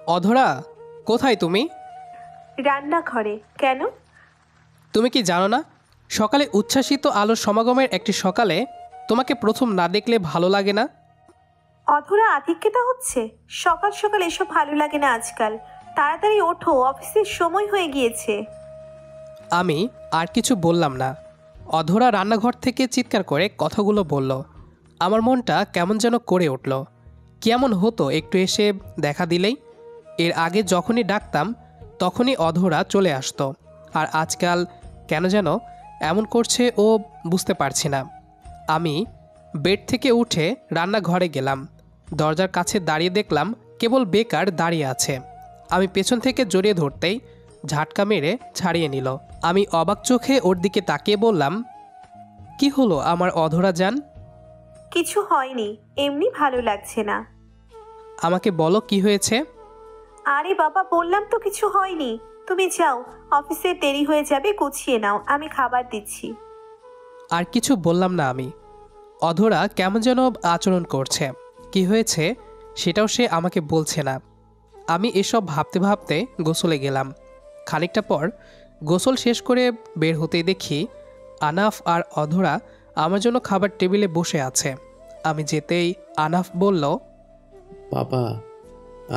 অধরা, কোথায় তুমি? রান্নাঘরে। কেন? তুমি কি জানো না, সকালে উচ্ছ্বাসিত আলোর সমাগমের একটি সকালে তোমাকে প্রথম না দেখলে ভালো লাগে না? অধরা, আধিক্যতা হচ্ছে? সকাল সকাল এসব ভালো লাগে না আজকাল। তাড়াতাড়ি ওঠো, অফিসের সময় হয়ে গিয়েছে। আমি আর কিছু বললাম না। অধরা রান্নাঘর থেকে চিৎকার করে কথাগুলো বলল। আমার মনটা কেমন যেন করে উঠল। কেমন হতো একটু এসে দেখা দিলেই। এর আগে যখনই ডাকতাম তখনই অধরা চলে আসতো, আর আজকাল কেন যেন এমন করছে ও বুঝতে পারছি না। আমি বেড থেকে উঠে রান্নাঘরে গেলাম। দরজার কাছে দাঁড়িয়ে দেখলাম কেবল বেকার দাঁড়িয়ে আছে। আমি পেছন থেকে জড়িয়ে ধরতেই ঝাটকা মেরে ছাড়িয়ে নিল। আমি অবাক চোখে ওর দিকে তাকিয়ে বললাম, কি হলো আমার অধরা যান? কিছু হয়নি, এমনি ভালো লাগছে না। আমাকে বলো কি হয়েছে। আরে বাবা, বললাম তো কিছু হয়নি। তুমি যাও, অফিসে দেরি হয়ে যাবে, গুছিয়ে নাও, আমি খাবার দিচ্ছি। আর কিছু বললাম না আমি। অধরা কেমন যেন আচরণ করছে। কি হয়েছে সেটাও সে আমাকে বলছে না। আমি এসব ভাবতে ভাবতে গোসলে গেলাম। খানিকটা পর গোসল শেষ করে বের হতেই দেখি আনাফ আর অধরা আমার জন্য খাবার টেবিলে বসে আছে। আমি যেতেই আনাফ বলল, বাবা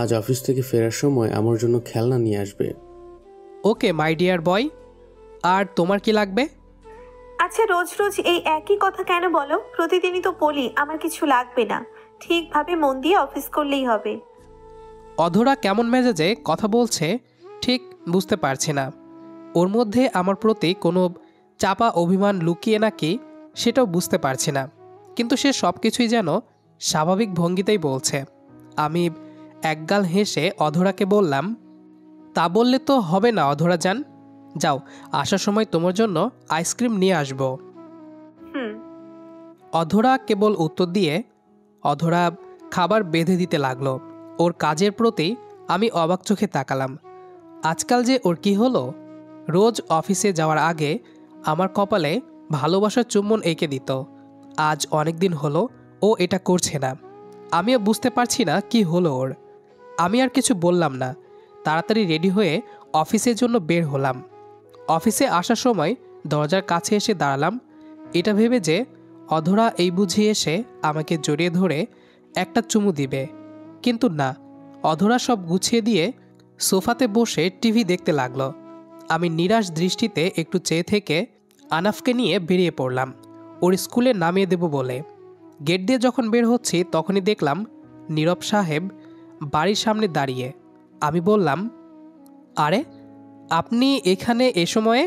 আজ অফিস থেকে ফেরার সময় আমার জন্য খেলনা নিয়ে আসবে। ওকে মাই ডিয়ার বয়। আর তোমার কি লাগবে? আচ্ছা, রোজ রোজ এই একই কথা কেন বলো? প্রতিদিনই তো বলি আমার কিছু লাগবে না। ঠিকভাবে মন দিয়ে অফিস করলেই হবে। অধরা কেমন মেজাজে কথা বলছে ঠিক বুঝতে পারছি না। ওর মধ্যে আমার প্রতি কোনো চাপা অভিমান লুকিয়ে নাকি সেটাও বুঝতে পারছি না। কিন্তু সে সব কিছুই যেন স্বাভাবিক ভঙ্গিতেই বলছে। আমি একগাল হেসে অধরাকে বললাম, তা বললে তো হবে না অধরা যান। যাও, আসার সময় তোমার জন্য আইসক্রিম নিয়ে আসবো। হুম। অধরা কেবল উত্তর দিয়ে অধরা খাবার বেঁধে দিতে লাগলো। ওর কাজের প্রতি আমি অবাক চোখে তাকালাম। আজকাল যে ওর কি হলো, রোজ অফিসে যাওয়ার আগে আমার কপালে ভালোবাসার চুম্বন এঁকে দিত। আজ অনেক দিন হলো ও এটা করছে না। আমিও বুঝতে পারছি না কি হলো ওর। আমি আর কিছু বললাম না। তাড়াতাড়ি রেডি হয়ে অফিসের জন্য বের হলাম। অফিসে আসার সময় দরজার কাছে এসে দাঁড়ালাম, এটা ভেবে যে অধরা এই বুঝি এসে আমাকে জড়িয়ে ধরে একটা চুমু দিবে। কিন্তু না, অধরা সব গুছিয়ে দিয়ে সোফাতে বসে টিভি দেখতে লাগলো। আমি নিরাশ দৃষ্টিতে একটু চেয়ে থেকে আনাফকে নিয়ে বেরিয়ে পড়লাম ওর স্কুলে নামিয়ে দেব বলে। গেট দিয়ে যখন বের হচ্ছি তখনই দেখলাম নীরব সাহেব বাড়ির সামনে দাঁড়িয়ে। আমি বললাম, আরে আপনি এখানে এ সময়ে?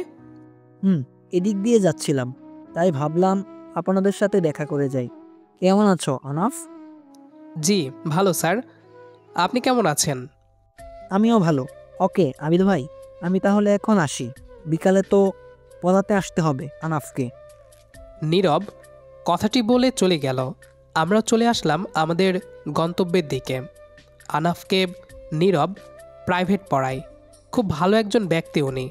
এদিক দিয়ে যাচ্ছিলাম, তাই ভাবলাম আপনাদের সাথে দেখা করে যাই। কেমন আছো আনাফ? জি ভালো স্যার, আপনি কেমন আছেন? আমিও ভালো। ওকে আবিদ ভাই, আমি তাহলে এখন আসি। বিকালে তো পড়াতে আসতে হবে আনাফকে। নীরব কথাটি বলে চলে গেল। আমরা চলে আসলাম আমাদের গন্তব্যের দিকে। আনাফকে নীরব প্রাইভেট পড়ায়। খুব ভালো একজন ব্যক্তি উনি।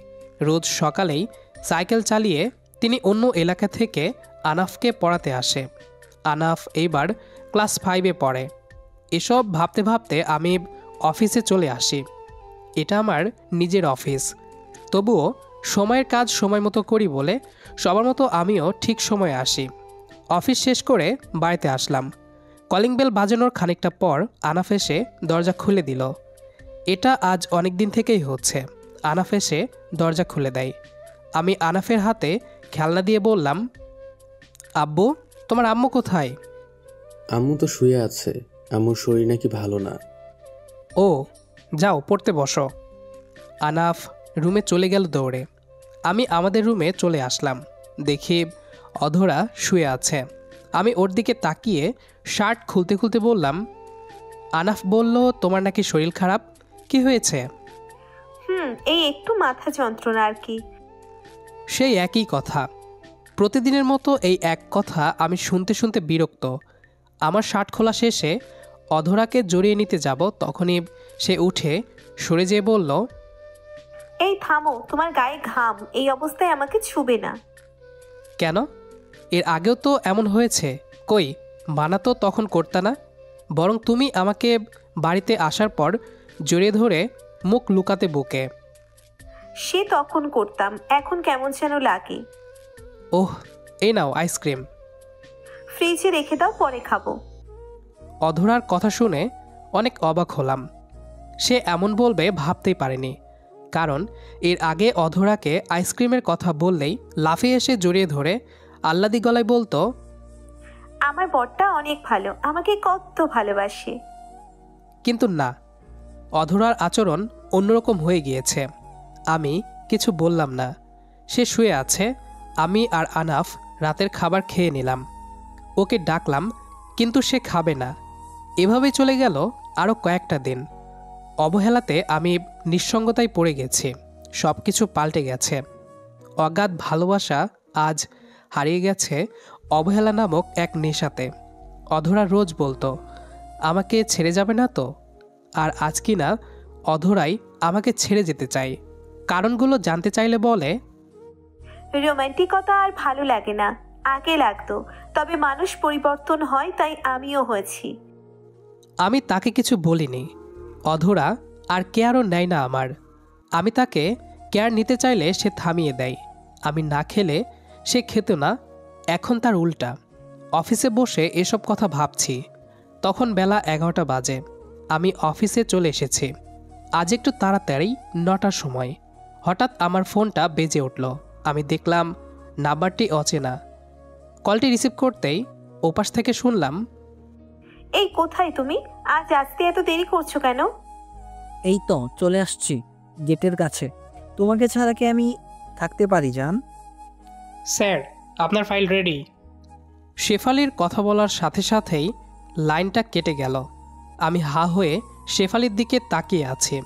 রোজ সকালেই সাইকেল চালিয়ে তিনি অন্য এলাকা থেকে আনাফকে পড়াতে আসে। আনাফ এইবার ক্লাস 5-এ পড়ে। এসব ভাবতে ভাবতে আমি অফিসে চলে আসি। এটা আমার নিজের অফিস, তবুও সময়ের কাজ সময় মতো করি বলে সবার মতো আমিও ঠিক সময়ে আসি। অফিস শেষ করে বাড়িতে আসলাম। কলিং বেল বাজানোর খানিকটা পর আনাফ এসে দরজা খুলে দিল। এটা আজ অনেক দিন থেকেই হচ্ছে। আনাফ এসে দরজা খুলে দেয়। আমি আনাফের হাতে খেলনা দিয়ে বললাম, আব্বু, তোমার আম্মু কোথায়? আম্মু তো শুয়ে আছে, আম্মুর শরীর নাকি ভালো না। ও, যাও পড়তে বসো। আনাফ রুমে চলে গেল দৌড়ে। আমি আমাদের রুমে চলে আসলাম। দেখি অধরা শুয়ে আছে। আমি ওর দিকে তাকিয়ে শার্ট খুলতে খুলতে বললাম, আনাফ বলল তোমার নাকি শরীর খারাপ, কি হয়েছে? এই একটু মাথা যন্ত্রণা আর কি। সেই একই কথা, প্রতিদিনের মতো এই এক কথা আমি শুনতে শুনতে বিরক্ত। আমার শার্ট খোলা শেষে অধরাকে জড়িয়ে নিতে যাব, তখনই সে উঠে সরে যেয়ে বলল, এই থামো, তোমার গায়ে ঘাম, এই অবস্থায় আমাকে ছুবে না। কেন? এর আগেও তো এমন হয়েছে। কই, মানা তো তখন করতা না। বরং তুমি আমাকে বাড়িতে আসার পর জড়িয়ে ধরে মুখ লুকাতে বুকে। সে তখন করতাম, এখন কেমন যেন লাগে। ওহ, এই নাও আইসক্রিম। ফ্রিজে রেখে দাও, পরে খাবো। অধরার কথা শুনে অনেক অবাক হলাম। সে এমন বলবে ভাবতেই পারেনি, কারণ এর আগে অধরাকে আইসক্রিমের কথা বললেই লাফিয়ে এসে জড়িয়ে ধরে আহ্লাদি গলায় বলতো, আমার বরটা অনেক ভালো, আমাকে কত ভালোবাসে। কিন্তু না, অধরার আচরণ অন্যরকম হয়ে গিয়েছে। আমি কিছু বললাম না। সে শুয়ে আছে, আমি আর আনাফ রাতের খাবার খেয়ে নিলাম। ওকে ডাকলাম, কিন্তু সে খাবে না। এভাবেই চলে গেল আরও কয়েকটা দিন। অবহেলাতে আমি নিঃসঙ্গতায় পড়ে গেছি। সব কিছু পাল্টে গেছে। অগাধ ভালোবাসা আজ হারিয়ে গেছে অবহেলা নামক এক নেশাতে। অধরা রোজ বলতো, আমাকে ছেড়ে যাবে না তো? আর আজ কি না অধরাই আমাকে ছেড়ে যেতে চাই। কারণগুলো জানতে চাইলে বলে, রোমান্টিকতা আর ভালো লাগে না, আগে লাগতো। তবে মানুষ পরিবর্তন হয়, তাই আমিও হয়েছি। আমি তাকে কিছু বলিনি। অধরা আর কেয়ারও নেয় না আমার। আমি তাকে কেয়ার নিতে চাইলে সে থামিয়ে দেয়। আমি না খেলে সে খেত না। এখন তার উল্টা। অফিসে বসে এসব কথা ভাবছি, তখন বেলা 11টা বাজে। আমি অফিসে চলে এসেছি। আজ একটু তাড়াতাড়ি 9টার সময়। হঠাৎ আমার ফোনটা বেজে উঠল। আমি দেখলাম নাম্বারটি অচেনা। কলটি রিসিভ করতেই ওপাশ থেকে শুনলাম, এই কোথায় তুমি? আজ আসতে এত দেরি করছো কেন? এই তো চলে আসছি, গেটের কাছে। তোমাকে ছাড়া কি আমি থাকতে পারি জান? স্যার, আপনার ফাইল রেডি। শেফালির কথা বলার সাথে সাথেই লাইনটা কেটে গেল। আমি হা হয়ে শেফালির দিকে তাকিয়ে আছি।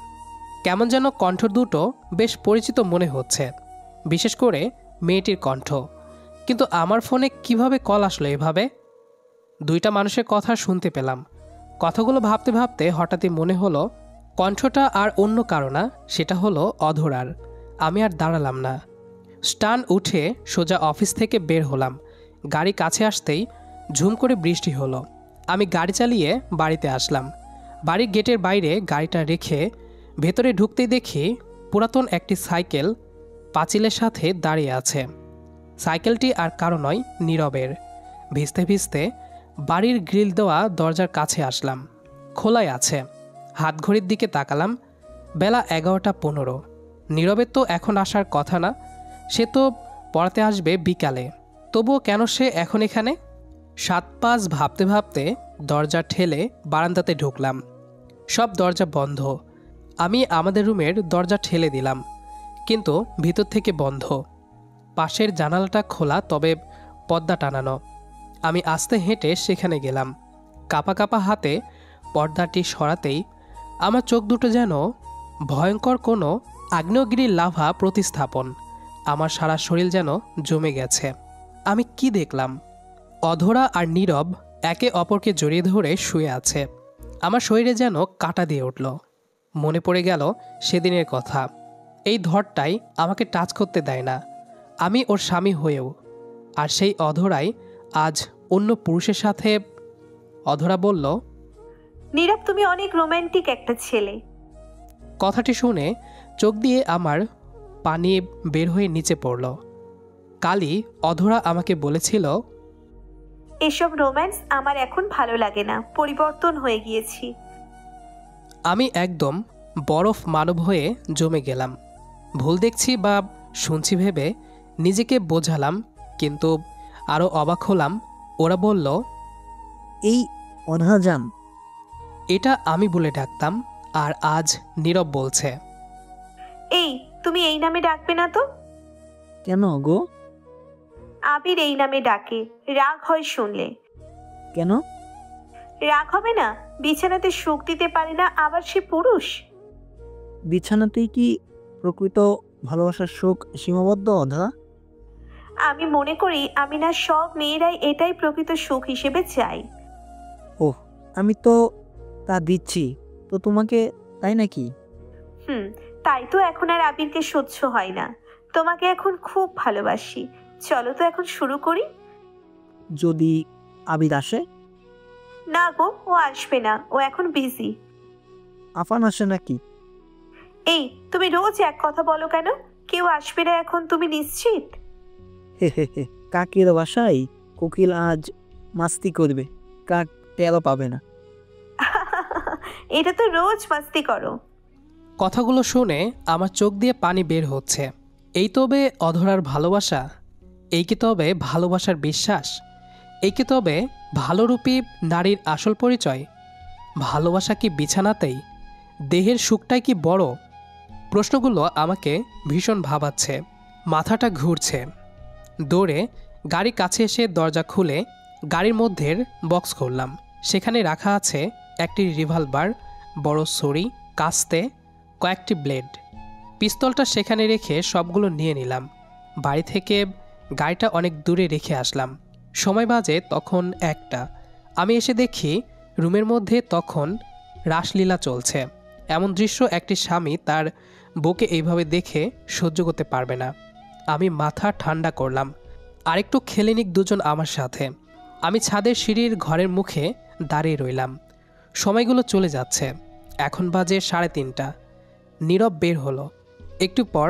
কেমন যেন কণ্ঠ দুটো বেশ পরিচিত মনে হচ্ছে, বিশেষ করে মেয়েটির কণ্ঠ। কিন্তু আমার ফোনে কিভাবে কল আসলো এভাবে? দুইটা মানুষের কথা শুনতে পেলাম। কথাগুলো ভাবতে ভাবতে হঠাৎই মনে হলো কণ্ঠটা আর অন্য কারো না, সেটা হলো অধরার। আমি আর দাঁড়ালাম না। স্টান উঠে সোজা অফিস থেকে বের হলাম। গাড়ি কাছে আসতেই ঝুম করে বৃষ্টি হলো। আমি গাড়ি চালিয়ে বাড়িতে আসলাম। বাড়ির গেটের বাইরে গাড়িটা রেখে ভেতরে ঢুকতেই দেখি পুরাতন একটি সাইকেল পাঁচিলের সাথে দাঁড়িয়ে আছে। সাইকেলটি আর কারো নয়, নীরবের। ভিজতে ভিজতে বাড়ির গ্রিল দেওয়া দরজার কাছে আসলাম। খোলাই আছে। হাত ঘড়ির দিকে তাকালাম, বেলা 11টা 15। নীরবের তো এখন আসার কথা না, সে তো পড়াতে আসবে বিকালে। তবুও কেন সে এখন এখানে? 7-5 ভাবতে ভাবতে দরজা ঠেলে বারান্দাতে ঢুকলাম। সব দরজা বন্ধ। আমি আমাদের রুমের দরজা ঠেলে দিলাম, কিন্তু ভিতর থেকে বন্ধ। পাশের জানালাটা খোলা, তবে পর্দা টানানো। আমি আস্তে হেঁটে সেখানে গেলাম। কাঁপা কাঁপা হাতে পর্দাটি সরাতেই আমার চোখ দুটো যেন ভয়ঙ্কর কোনো আগ্নেয়গিরির লাভা প্রতিস্থাপন। আমার সারা শরীর যেন জমে গেছে। আমি কি দেখলাম? অধরা আর নীরব একে অপরকে জড়িয়ে ধরে শুয়ে আছে। আমার শরীরে যেন কাঁটা দিয়ে উঠল। মনে পড়ে গেল সেদিনের কথা। এই ধরটাই আমাকে টাচ করতে দেয় না, আমি ওর স্বামী হয়েও। আর সেই অধরাই আজ অন্য পুরুষের সাথে। অধরা বলল, নীরব, তুমি অনেক রোমান্টিক একটা ছেলে। কথাটি শুনে চোখ দিয়ে আমার পানি বের হয়ে নিচে পড়ল। কালই অধরা আমাকে বলেছিল, এসব রোম্যান্স আমার এখন ভালো লাগে না, পরিবর্তন হয়ে গিয়েছি। আমি একদম বরফ মানব হয়ে জমে গেলাম। ভুল দেখছি বা শুনছি ভেবে নিজেকে বোঝালাম, কিন্তু আরও অবাক হলাম। ওরা বলল, এই অনহা জান। এটা আমি বলে ডাকতাম, আর আজ নীরব বলছে। এই, তুমি এই নামে ডাকবে না তো? কেন গো? আবির এই নামে ডাকে, রাগ হয় শুনলে। কেন? রাগ হবে না? বিছানাতে সুখ দিতে পারে না, আবার সে পুরুষ। বিছানাতেই কি প্রকৃত ভালোবাসার সুখ সীমাবদ্ধ অধরা? আমি মনে করি আমি না সব মেয়েরাই এটাই প্রকৃত সুখ হিসেবে চাই। ওহ, আমি তো তা দিচ্ছি তো তোমাকে, তাই নাকি? তাই তো এখন আর আবিরকে সহ্য হয় না। তোমাকে এখন খুব ভালোবাসি। চলো তো এখন শুরু করি। যদি আবির আসে? না গো, ও আসবে না, ও এখন বিজি। আফান আসে নাকি? এই তুমি রোজ এক কথা বলো কেন? কেউ আসবে না এখন, তুমি নিশ্চিত? হে হে হে, কাকের বাসায় কোকিল আজ মাস্তি করবে, কাক টেরও পাবে না। এটা তো রোজ মাস্তি করো। কথাগুলো শুনে আমার চোখ দিয়ে পানি বের হচ্ছে। এই তবে অধরার ভালোবাসা? এই কি তবে ভালোবাসার বিশ্বাস? এই কি তবে ভালোরূপী নারীর আসল পরিচয়? ভালোবাসা কি বিছানাতেই? দেহের সুখটাই কি বড়? প্রশ্নগুলো আমাকে ভীষণ ভাবাচ্ছে, মাথাটা ঘুরছে। দৌড়ে গাড়ির কাছে এসে দরজা খুলে গাড়ির মধ্যের বক্স খুললাম। সেখানে রাখা আছে একটি রিভলভার, বড় ছুরি, কাস্তে, কয়েকটি ব্লেড। পিস্তলটা সেখানে রেখে সবগুলো নিয়ে নিলাম। বাড়ি থেকে গাড়িটা অনেক দূরে রেখে আসলাম। সময় বাজে তখন 1টা। আমি এসে দেখি রুমের মধ্যে তখন রাসলীলা চলছে। এমন দৃশ্য একটি স্বামী তার বউকে এইভাবে দেখে সহ্য করতে পারবে না। আমি মাথা ঠান্ডা করলাম। আরেকটু খেলে নিক দুজন আমার সাথে। আমি ছাদের সিঁড়ির ঘরের মুখে দাঁড়িয়ে রইলাম। সময়গুলো চলে যাচ্ছে। এখন বাজে 3:30। নীরব বের হলো। একটু পর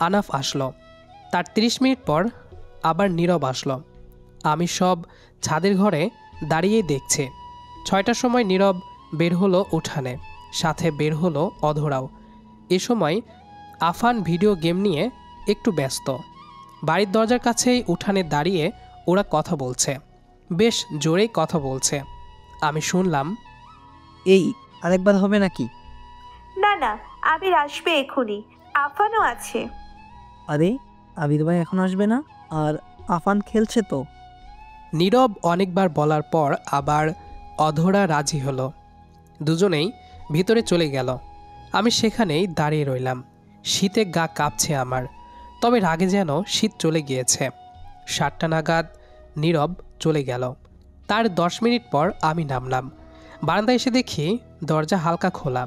আনাফ আসলো। তার 30 মিনিট পর আবার নীরব আসলো। আমি সব ছাদের ঘরে দাঁড়িয়েই দেখছি। 6টার সময় নীরব বের হলো উঠানে, সাথে বের হলো অধরাও। এ সময় আফান ভিডিও গেম নিয়ে একটু ব্যস্ত। বাড়ির দরজার কাছেই উঠানে দাঁড়িয়ে ওরা কথা বলছে, বেশ জোরেই কথা বলছে। আমি শুনলাম, এই আরেকবার হবে নাকি? না না, আবির আসবে এখনই, আফানও আছে। আরে আবির ভাই এখন আসবে না? আর আফান খেলছে তো। নীরব অনেকবার বলার পর আবার অধরা রাজি হলো। দুজনেই ভিতরে চলে গেল। আমি সেখানেই দাঁড়িয়ে রইলাম। শীতে গা কাঁপছে আমার, তবে রাগে যেন শীত চলে গিয়েছে। 7টা নাগাদ নীরব চলে গেল। তার 10 মিনিট পর আমি নামলাম। বারান্দায় এসে দেখি দরজা হালকা খোলা,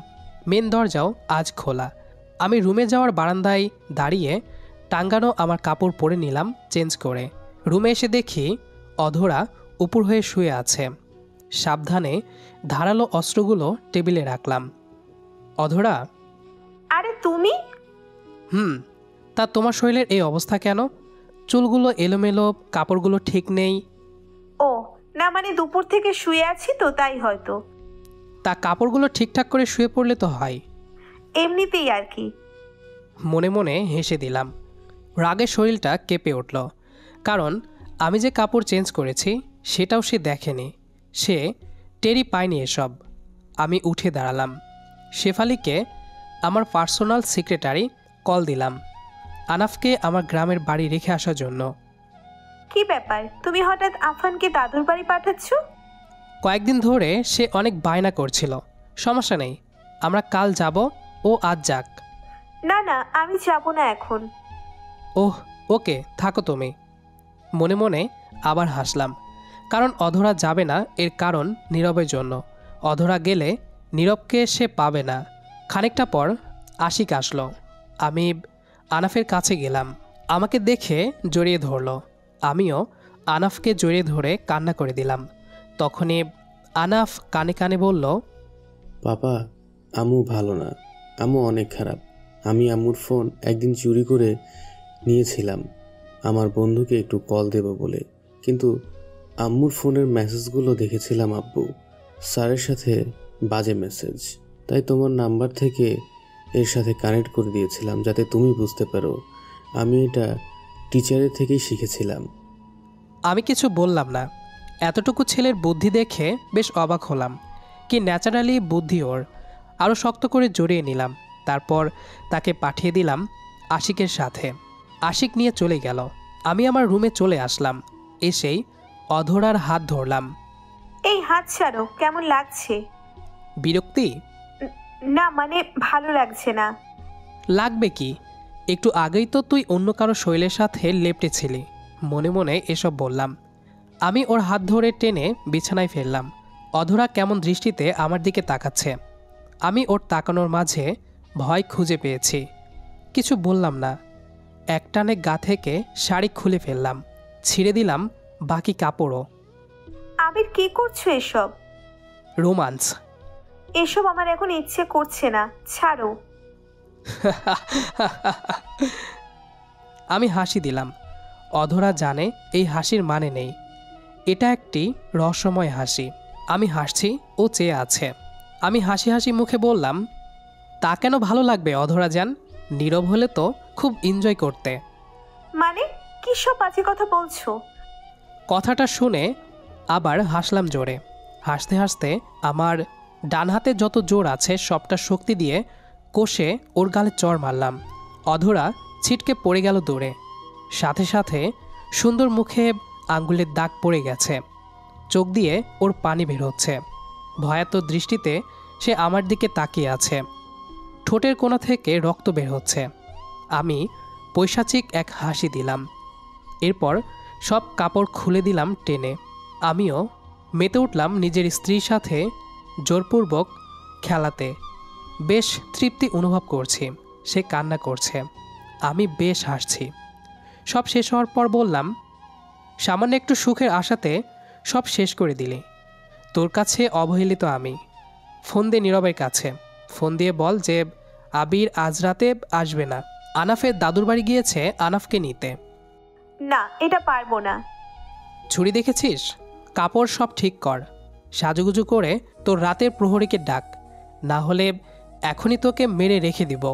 মেন দরজাও আজ খোলা। আমি রুমে যাওয়ার বারান্দায় দাঁড়িয়ে টাঙ্গানো আমার কাপড় পরে নিলাম চেঞ্জ করে। রুমে এসে দেখি অধরা উপর হয়ে শুয়ে আছে। সাবধানে ধারালো অস্ত্রগুলো টেবিলে রাখলাম। অধরা। আরে তুমি? তা তোমার শরীরের এই অবস্থা কেন? চুলগুলো এলোমেলো, কাপড়গুলো ঠিক নেই। ও না, মানে দুপুর থেকে শুয়ে আছি তো তাই হয়তো। তা কাপড়গুলো ঠিকঠাক করে শুয়ে পড়লে তো হয়। এমনিতেই আর কি। মনে মনে হেসে দিলাম। রাগে শরীরটা কেঁপে উঠল, কারণ আমি যে কাপড় চেঞ্জ করেছি সেটাও সে দেখেনি। সে টেরি পায়নি এসব। আমি উঠে দাঁড়ালাম। শেফালিকে, আমার পার্সোনাল সেক্রেটারি, কল দিলাম আনাফকে আমার গ্রামের বাড়ি রেখে আসার জন্য। কি ব্যাপার, তুমি হঠাৎ আফানকে দাদুর বাড়ি পাঠাচ্ছ? কয়েকদিন ধরে সে অনেক বায়না করছিল। সমস্যা নেই, আমরা কাল যাব, ও আজ যাক। না না, আমি যাব না এখন। ওহ ওকে, থাকো তুমি। মনে মনে আবার হাসলাম, কারণ অধরা যাবে না এর কারণ নীরবের জন্য। অধরা গেলে নীরবকে সে পাবে না। খানিকটা পর আশিক আসলো। আমি আনাফের কাছে গেলাম। আমাকে দেখে জড়িয়ে ধরল। আমিও আনাফকে জড়িয়ে ধরে কান্না করে দিলাম। তখনই আনাফ কানে কানে বলল, পাপা, আম্মু ভালো না, আম্মু অনেক খারাপ। আমি আম্মুর ফোন একদিন চুরি করে নিয়েছিলাম আমার বন্ধুকে একটু কল দেব বলে, কিন্তু আম্মুর ফোনের মেসেজগুলো দেখেছিলাম আব্বু, স্যারের সাথে বাজে মেসেজ। তাই তোমার নাম্বার থেকে এর সাথে কানেক্ট করে দিয়েছিলাম যাতে তুমি বুঝতে পারো। আমি এটা টিচারের থেকেই শিখেছিলাম। আমি কিছু বললাম না। এতটুকু ছেলের বুদ্ধি দেখে বেশ অবাক হলাম। কি ন্যাচারালি বুদ্ধি ওর। আরও শক্ত করে জড়িয়ে নিলাম। তারপর তাকে পাঠিয়ে দিলাম আশিকের সাথে। আশিক নিয়ে চলে গেল। আমি আমার রুমে চলে আসলাম। এসেই অধরার হাত ধরলাম। এই হাত ছাড়ো, কেমন লাগছে? বিরক্তি? না মানে ভালো লাগছে না। লাগবে কি? একটু আগেই তো তুই অন্য কারো শৈলের সাথে লেপটেছিলি। মনে মনে এসব বললাম। আমি ওর হাত ধরে টেনে বিছানায় ফেললাম। অধরা কেমন দৃষ্টিতে আমার দিকে তাকাচ্ছে। আমি ওর তাকানোর মাঝে ভয় খুঁজে পেয়েছি। কিছু বললাম না। একটানে গা থেকে শাড়ি খুলে ফেললাম, ছিঁড়ে দিলাম বাকি কাপড়ও। আবির কি করছো এসব? রোমান্স। এসব আমার এখন ইচ্ছে করছে না, ছাড়ো। আমি হাসি দিলাম। অধরা জানে এই হাসির মানে নেই। এটা একটি রহস্যময় হাসি। আমি হাসছি, ও চেয়ে আছে। আমি হাসি হাসি মুখে বললাম, তা কেন ভালো লাগবে অধরা যান? নীরব হলে তো খুব এনজয় করতে। মানে কি সব বাজে কথা বলছো? কথাটা শুনে আবার হাসলাম জোরে। হাসতে হাসতে আমার ডান হাতে যত জোর আছে সবটা শক্তি দিয়ে কষে ওর গালে চড় মারলাম। অধরা ছিটকে পড়ে গেল দৌড়ে। সাথে সাথে সুন্দর মুখে আঙ্গুলের দাগ পড়ে গেছে। চোখ দিয়ে ওর পানি বের হচ্ছে। ভয়াতুর দৃষ্টিতে সে আমার দিকে তাকিয়ে আছে। ঠোঁটের কোণা থেকে রক্ত বের হচ্ছে। আমি পৈশাচিক এক হাসি দিলাম। এরপর সব কাপড় খুলে দিলাম টেনে। আমিও মেতে উঠলাম নিজের স্ত্রীর সাথে জোরপূর্বক খেলাতে। বেশ তৃপ্তি অনুভব করছি। সে কান্না করছে, আমি বেশ হাসছি। সব শেষ হওয়ার পর বললাম, সামান্য একটু সুখের আশাতে সব শেষ করে দিলি। তোর কাছে অবহেলিত আমি। ফোন দে নীরবের কাছে। ফোন দিয়ে বল যে আবির আজ রাতে আসবে না। আনাফের দাদুর বাড়ি গিয়েছে আনাফকে নিতে। না, এটা পারবো না। ছুরি দেখেছিস? কাপড় সব ঠিক কর। সাজুগুজু করে তোর রাতের প্রহরীকে ডাক, না হলে এখনই তোকে মেরে রেখে দিব।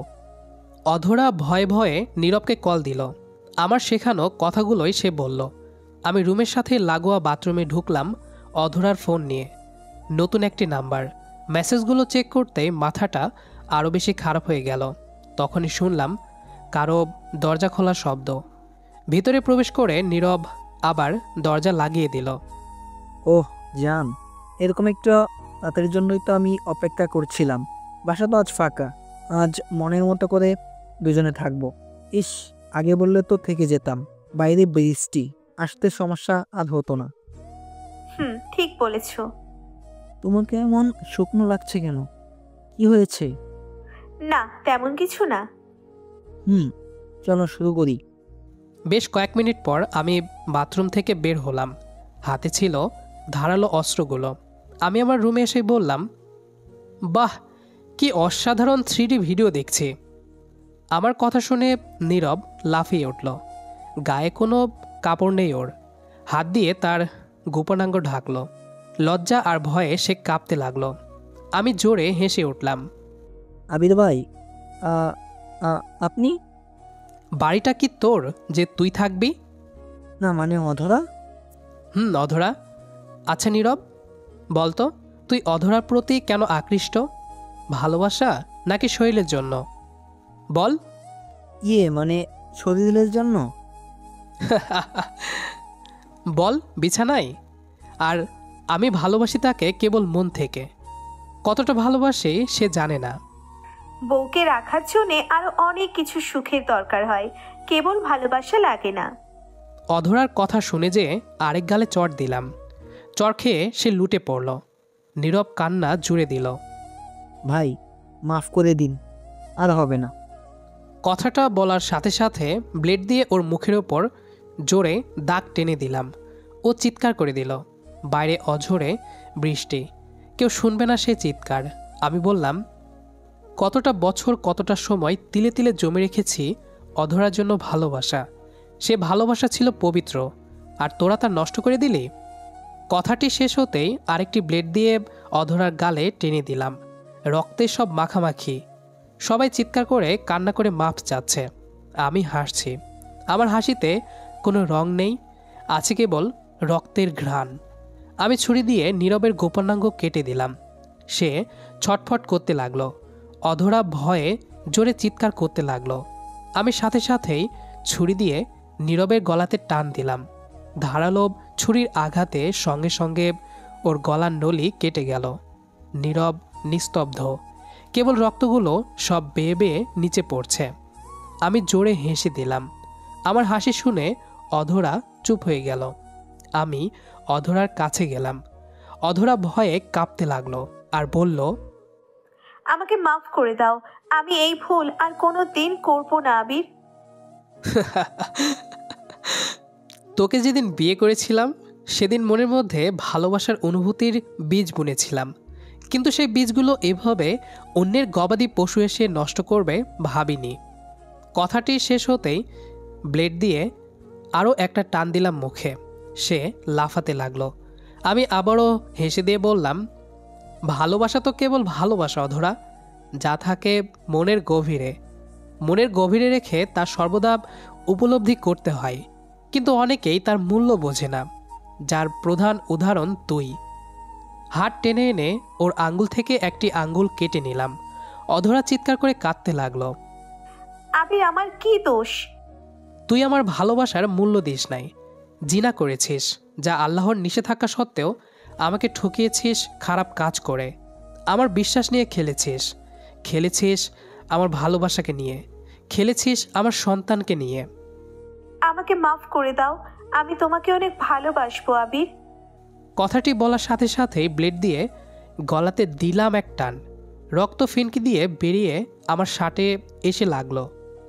অধরা ভয়ে ভয়ে নীরবকে কল দিল। আমার শেখানো কথাগুলোই সে বলল। আমি রুমের সাথে লাগোয়া বাথরুমে ঢুকলাম অধরার ফোন নিয়ে। নতুন একটি নাম্বার। মেসেজগুলো চেক করতেই মাথাটা আরও বেশি খারাপ হয়ে গেল। তখনই শুনলাম কারো দরজা খোলার শব্দ। ভিতরে প্রবেশ করে নীরব আবার দরজা লাগিয়ে দিল। ওহ জান, এরকম একটা রাতের জন্যই তো আমি অপেক্ষা করছিলাম। বাসা তো আজ ফাঁকা। আজ মনের মতো করে দুজনে থাকবো। ইস, আগে বললে তো থেকে যেতাম। বাইরে বৃষ্টি, আসতে সমস্যা আজ হতো না। ঠিক বলেছো। তোমাকে এমন শুকনো লাগছে কেন? কি হয়েছে? না, তেমন কিছু না। চলো শুরু করি। বেশ কয়েক মিনিট পর আমি বাথরুম থেকে বের হলাম। হাতে ছিল ধারালো অস্ত্রগুলো। আমি আমার রুমে এসে বললাম, বাহ, কি অসাধারণ 3D ভিডিও দেখছি। আমার কথা শুনে নীরব লাফিয়ে উঠল। গায়ে কোনো কাপড় নেই ওর। হাত দিয়ে তার গোপনাঙ্গ ঢাকলো। লজ্জা আর ভয়ে সে কাঁপতে লাগলো। আমি জোরে হেসে উঠলাম। আবির ভাই, আপনি? বাড়িটা কি তোর যে তুই থাকবি? না মানে অধরা? অধরা। আচ্ছা নীরব, বলতো তুই অধরার প্রতি কেন আকৃষ্ট? ভালোবাসা নাকি শরীরের জন্য? বল। মানে শরীরের জন্য। বল বিছানায়। আর আমি ভালোবাসি তাকে কেবল মন থেকে। কতটা ভালোবাসি সে জানে না। বউকে রাখার জন্যে আরো অনেক কিছু সুখের দরকার হয়, কেবল ভালোবাসা লাগে না। অধরার কথা শুনে যে আরেক গালে চড় দিলাম। চড় খেয়ে সে লুটে পড়ল। নীরব কান্না জুড়ে দিল। ভাই মাফ করে দিন, আর হবে না। কথাটা বলার সাথে সাথে ব্লেড দিয়ে ওর মুখের ওপর জোরে দাগ টেনে দিলাম। ও চিৎকার করে দিল। বাইরে অঝোরে বৃষ্টি, কেউ শুনবে না সে চিৎকার। আমি বললাম, কতটা বছর কতটা সময় তিলে তিলে জমে রেখেছি অধরার জন্য ভালোবাসা। সে ভালোবাসা ছিল পবিত্র, আর তোরা তা নষ্ট করে দিলি। কথাটি শেষ হতেই আরেকটি ব্লেড দিয়ে অধরার গালে টেনে দিলাম। রক্তে সব মাখামাখি। সবাই চিৎকার করে কান্না করে মাফ চাচ্ছে। আমি হাসছি। আমার হাসিতে কোনো রং নেই, আছে কেবল রক্তের ঘ্রাণ। আমি ছুরি দিয়ে নীরবের গোপনাঙ্গ কেটে দিলাম। সে ছটফট করতে লাগলো। অধরা ভয়ে জোরে চিৎকার করতে লাগলো। আমি সাথে সাথেই ছুরি দিয়ে নীরবের গলাতে টান দিলাম। ধারালো ছুরির আঘাতে সঙ্গে সঙ্গে ওর গলার নলি কেটে গেল। নীরব নিস্তব্ধ, কেবল রক্তগুলো সব বেয়ে বেয়ে নিচে পড়ছে। আমি জোরে হেসে দিলাম। আমার হাসি শুনে অধরা চুপ হয়ে গেল। আমি অধরার কাছে গেলাম। অধরা ভয়ে কাঁপতে লাগলো আর বলল, আমাকে মাফ করে দাও, আমি এই ভুল আর কোনো দিন করবো না আবির। তোকে যেদিন বিয়ে করেছিলাম সেদিন মনের মধ্যে ভালোবাসার অনুভূতির বীজ বুনেছিলাম, কিন্তু সেই বীজগুলো এভাবে অন্যের গবাদি পশু এসে নষ্ট করবে ভাবিনি। কথাটি শেষ হতেই ব্লেড দিয়ে আরও একটা টান দিলাম মুখে। সে লাফাতে লাগলো। আমি আবারও হেসে দিয়ে বললাম, ভালোবাসা তো কেবল ভালোবাসা অধরা, যা থাকে মনের গভীরে রেখে তা সর্বদা উপলব্ধি করতে হয়। কিন্তু অনেকেই তার মূল্য বোঝে না, যার প্রধান উদাহরণ তুই। হাত টেনে এনে ওর আঙ্গুল থেকে একটি আঙ্গুল কেটে নিলাম। অধরা চিৎকার করে কাঁদতে লাগলো। আবির, আমার কি দোষ? তুই আমার ভালোবাসার মূল্য দিস নাই, জিনা করেছিস, যা আল্লাহর নিষেধাজ্ঞা সত্ত্বেও আমাকে ঠকিয়েছিস খারাপ কাজ করে। আমার বিশ্বাস নিয়ে খেলেছিস আমার ভালোবাসাকে নিয়ে, খেলেছিস আমার সন্তানকে নিয়ে। আমাকে মাফ করে দাও, আমি তোমাকে অনেক ভালোবাসবো আবির। কথাটি বলার সাথে সাথেই ব্লেড দিয়ে গলাতে দিলাম এক টান। রক্ত ফিনকি দিয়ে বেরিয়ে আমার শার্টে এসে লাগলো,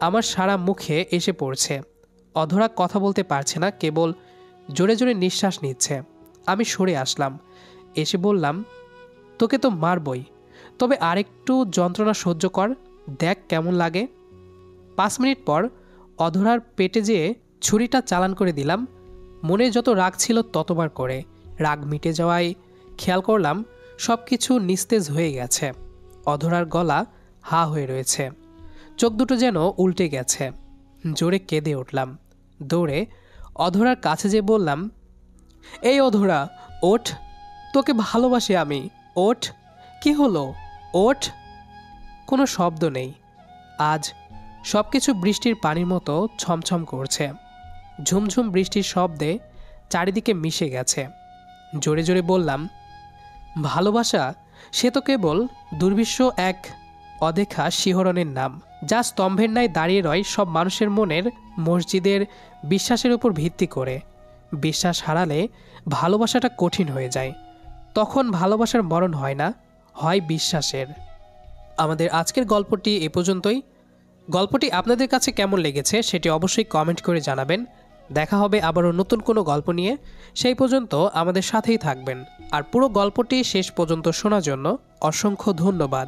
আমার সারা মুখে এসে পড়ছে। অধরা কথা বলতে পারছে না, কেবল জোরে জোরে নিঃশ্বাস নিচ্ছে। আমি সরে আসলাম, এসে বললাম, তোকে তো মারবই, তবে আরেকটু যন্ত্রণা সহ্য কর, দেখ কেমন লাগে। 5 মিনিট পর অধরার পেটে যেয়ে ছুরিটা চালান করে দিলাম। মনে যত রাগ ছিল ততবার করে। রাগ মিটে যাওয়ায় খেয়াল করলাম সব কিছু নিস্তেজ হয়ে গেছে। অধরার গলা হা হয়ে রয়েছে, চোখ দুটো যেন উল্টে গেছে। জোরে কেঁদে উঠলাম। দৌড়ে অধরার কাছে যেয়ে বললাম, এই অধরা, ওঠ, তোকে ভালোবাসি আমি, ওঠ। কি হলো, ওঠ। কোনো শব্দ নেই। আজ সব কিছু বৃষ্টির পানির মতো ছমছম করছে। ঝুমঝুম বৃষ্টির শব্দে চারিদিকে মিশে গেছে। জোরে জোরে বললাম, ভালোবাসা সে তো কেবল দুর্বিশ্ব এক অদেখা শিহরণের নাম, যা স্তম্ভের ন্যায় দাঁড়িয়ে রয় সব মানুষের মনের মসজিদের বিশ্বাসের উপর ভিত্তি করে। বিশ্বাস হারালে ভালোবাসাটা কঠিন হয়ে যায়। তখন ভালোবাসার মরণ হয় না, হয় বিশ্বাসের। আমাদের আজকের গল্পটি এ পর্যন্তই। গল্পটি আপনাদের কাছে কেমন লেগেছে সেটি অবশ্যই কমেন্ট করে জানাবেন। দেখা হবে আবারও নতুন কোনো গল্প নিয়ে। সেই পর্যন্ত আমাদের সাথেই থাকবেন। আর পুরো গল্পটি শেষ পর্যন্ত শোনার জন্য অসংখ্য ধন্যবাদ।